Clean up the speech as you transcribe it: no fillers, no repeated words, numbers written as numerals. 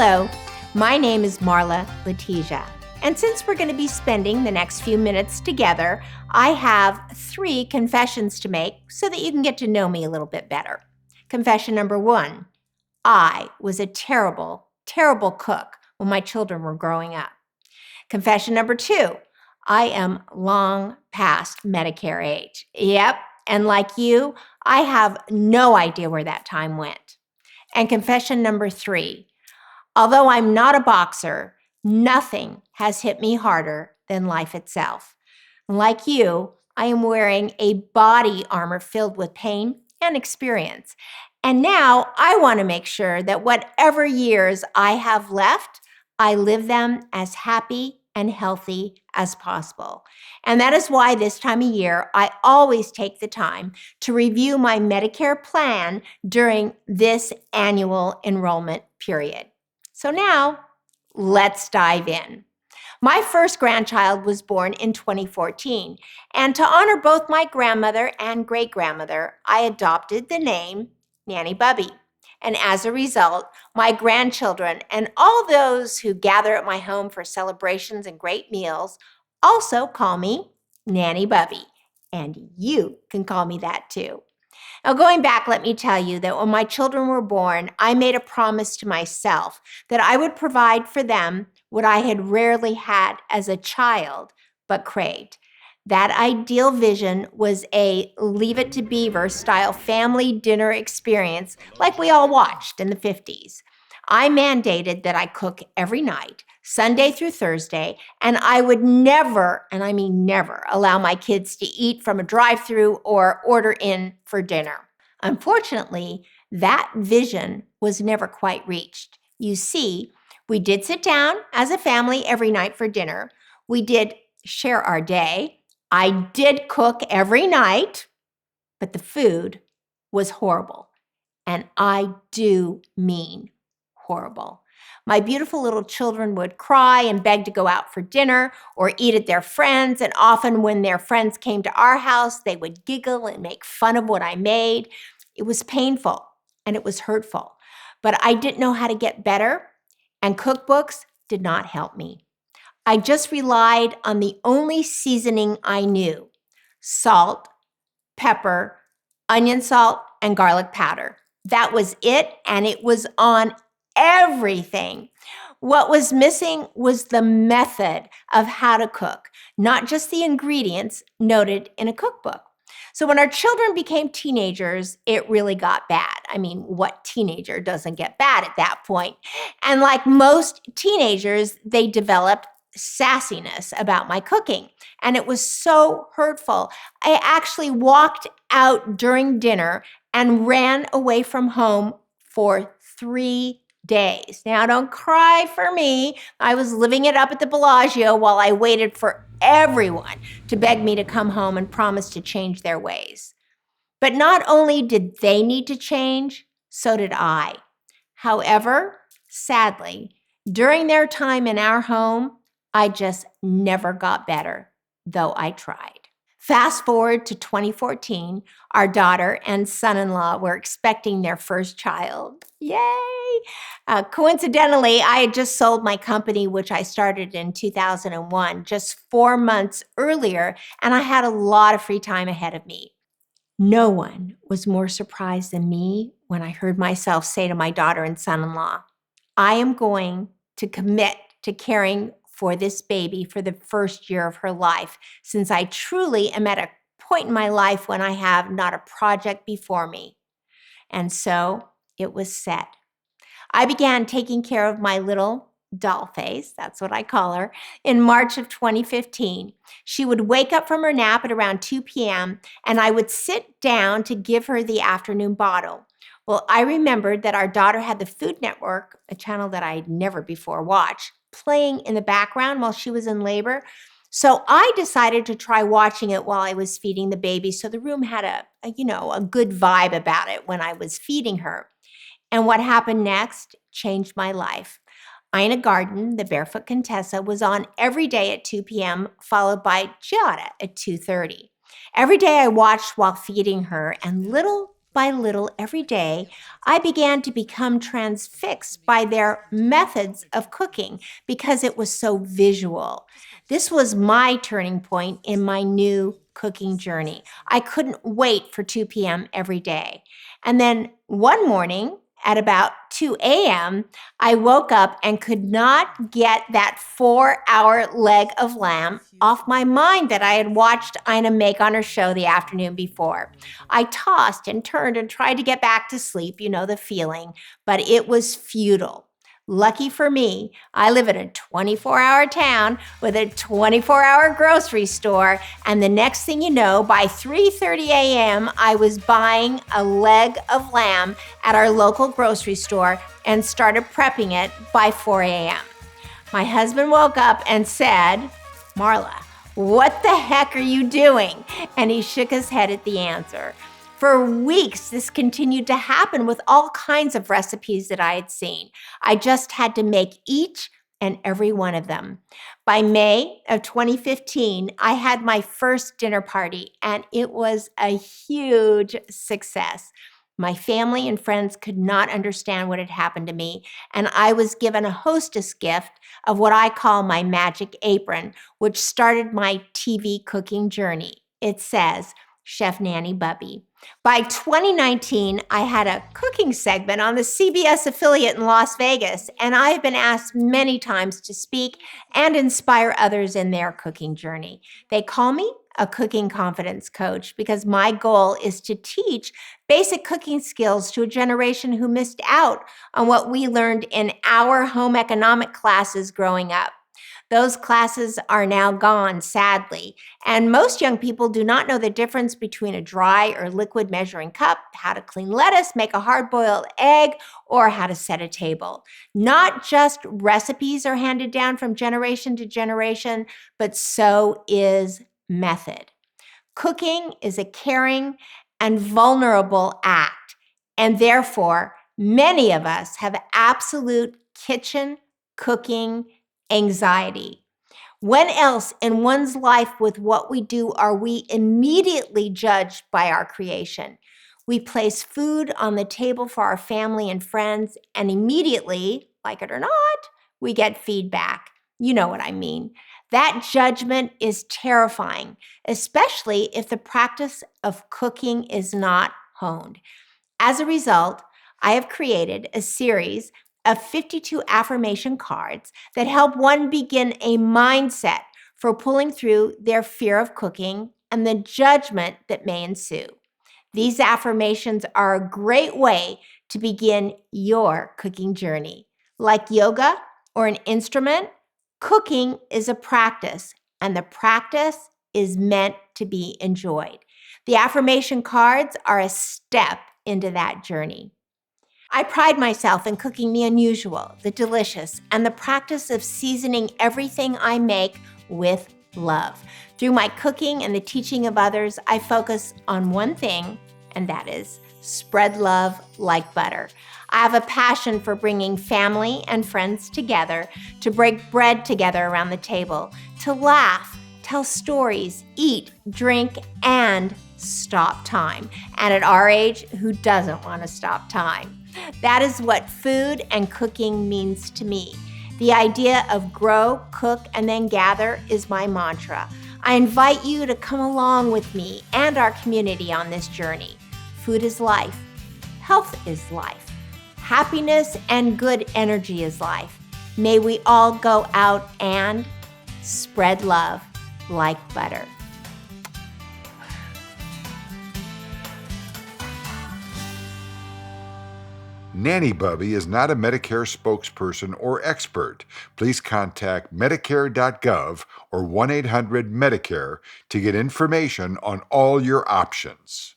Hello, my name is Marla Letitia, and since we're going to be spending the next few minutes together, I have 3 confessions to make so that you can get to know me a little bit better. Confession number 1, I was a terrible, terrible cook when my children were growing up. Confession number 2, I am long past Medicare age. Yep, and like you, I have no idea where that time went. And confession number 3, although I'm not a boxer, nothing has hit me harder than life itself. Like you, I am wearing a body armor filled with pain and experience. And now I want to make sure that whatever years I have left, I live them as happy and healthy as possible. And that is why this time of year, I always take the time to review my Medicare plan during this annual enrollment period. So now, let's dive in. My first grandchild was born in 2014, and to honor both my grandmother and great-grandmother, I adopted the name Nanny Bubby. And as a result, my grandchildren and all those who gather at my home for celebrations and great meals also call me Nanny Bubby, and you can call me that too. Now, going back, let me tell you that when my children were born, I made a promise to myself that I would provide for them what I had rarely had as a child, but craved. That ideal vision was a Leave It to Beaver style family dinner experience like we all watched in the 50s. I mandated that I cook every night, Sunday through Thursday, and I would never, and I mean never, allow my kids to eat from a drive-through or order in for dinner. Unfortunately, that vision was never quite reached. You see, we did sit down as a family every night for dinner. We did share our day. I did cook every night, but the food was horrible. And I do mean horrible. My beautiful little children would cry and beg to go out for dinner or eat at their friends, and often when their friends came to our house, they would giggle and make fun of what I made. It was painful and it was hurtful, but I didn't know how to get better, and cookbooks did not help me. I just relied on the only seasoning I knew: salt, pepper, onion salt, and garlic powder. That was it, and it was on everything. What was missing was the method of how to cook, not just the ingredients noted in a cookbook. So when our children became teenagers, it really got bad. I mean, what teenager doesn't get bad at that point? And like most teenagers, they developed sassiness about my cooking, and it was so hurtful. I actually walked out during dinner and ran away from home for 3 days. Now, don't cry for me. I was living it up at the Bellagio while I waited for everyone to beg me to come home and promise to change their ways. But not only did they need to change, so did I. However, sadly, during their time in our home, I just never got better, though I tried. Fast forward to 2014, our daughter and son-in-law were expecting their first child. Yay! Coincidentally, I had just sold my company, which I started in 2001, just 4 months earlier, and I had a lot of free time ahead of me. No one was more surprised than me when I heard myself say to my daughter and son-in-law, I am going to commit to caring for this baby for the first year of her life, since I truly am at a point in my life when I have not a project before me. And so it was set. I began taking care of my little doll face, that's what I call her, in March of 2015. She would wake up from her nap at around 2 p.m., and I would sit down to give her the afternoon bottle. Well, I remembered that our daughter had the Food Network, a channel that I had never before watched, playing in the background while she was in labor. So I decided to try watching it while I was feeding the baby, so the room had a good vibe about it when I was feeding her. And what happened next changed my life. Ina Garden, the Barefoot Contessa, was on every day at 2 p.m., followed by Giada at 2:30. Every day I watched while feeding her, and little by little every day, I began to become transfixed by their methods of cooking because it was so visual. This was my turning point in my new cooking journey. I couldn't wait for 2 p.m. every day. And then one morning at about 2 a.m., I woke up and could not get that 4-hour leg of lamb off my mind that I had watched Ina make on her show the afternoon before. I tossed and turned and tried to get back to sleep, you know the feeling, but it was futile. Lucky for me, I live in a 24-hour town with a 24-hour grocery store, and the next thing you know, by 3:30 a.m., I was buying a leg of lamb at our local grocery store and started prepping it by 4 a.m. My husband woke up and said, "Marla, what the heck are you doing?" And he shook his head at the answer. For weeks, this continued to happen with all kinds of recipes that I had seen. I just had to make each and every one of them. By May of 2015, I had my first dinner party, and it was a huge success. My family and friends could not understand what had happened to me, and I was given a hostess gift of what I call my magic apron, which started my TV cooking journey. It says, Chef Nanny Bubby. By 2019, I had a cooking segment on the CBS affiliate in Las Vegas, and I've been asked many times to speak and inspire others in their cooking journey. They call me a cooking confidence coach because my goal is to teach basic cooking skills to a generation who missed out on what we learned in our home economic classes growing up. Those classes are now gone, sadly, and most young people do not know the difference between a dry or liquid measuring cup, how to clean lettuce, make a hard-boiled egg, or how to set a table. Not just recipes are handed down from generation to generation, but so is method. Cooking is a caring and vulnerable act, and therefore, many of us have absolute kitchen cooking anxiety. When else in one's life with what we do are we immediately judged by our creation? We place food on the table for our family and friends, and immediately, like it or not, we get feedback. You know what I mean. That judgment is terrifying, especially if the practice of cooking is not honed. As a result, I have created a series of 52 affirmation cards that help one begin a mindset for pulling through their fear of cooking and the judgment that may ensue. These affirmations are a great way to begin your cooking journey. Like yoga or an instrument, cooking is a practice, and the practice is meant to be enjoyed. The affirmation cards are a step into that journey. I pride myself in cooking the unusual, the delicious, and the practice of seasoning everything I make with love. Through my cooking and the teaching of others, I focus on one thing, and that is spread love like butter. I have a passion for bringing family and friends together, to break bread together around the table, to laugh, tell stories, eat, drink, and stop time. And at our age, who doesn't want to stop time? That is what food and cooking means to me. The idea of grow, cook, and then gather is my mantra. I invite you to come along with me and our community on this journey. Food is life. Health is life. Happiness and good energy is life. May we all go out and spread love like butter. Nanny Bubby is not a Medicare spokesperson or expert. Please contact Medicare.gov or 1-800-MEDICARE to get information on all your options.